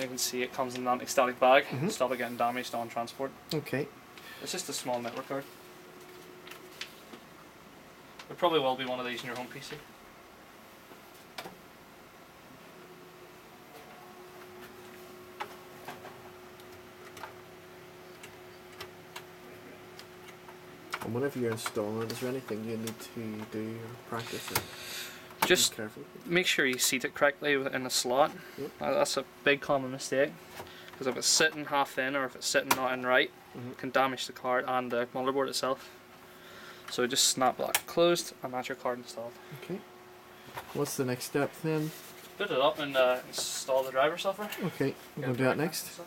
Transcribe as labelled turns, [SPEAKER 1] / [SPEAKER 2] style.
[SPEAKER 1] you can see it comes in an anti-static bag to stop it getting damaged on transport.
[SPEAKER 2] Okay.
[SPEAKER 1] It's just a small network card. There probably will be one of these in your home PC.
[SPEAKER 2] And whenever you're installing it, is there anything you need to do or practice or
[SPEAKER 1] just
[SPEAKER 2] careful?
[SPEAKER 1] Make sure you seat it correctly in the slot.
[SPEAKER 2] Yep.
[SPEAKER 1] That's a big common mistake, because if it's sitting half in or if it's sitting not in right, it can damage the card and the motherboard itself. So just snap that closed and that's your card installed.
[SPEAKER 2] Okay. What's the next step then?
[SPEAKER 1] Boot it up and install the driver software.
[SPEAKER 2] Okay, we're going to do that next.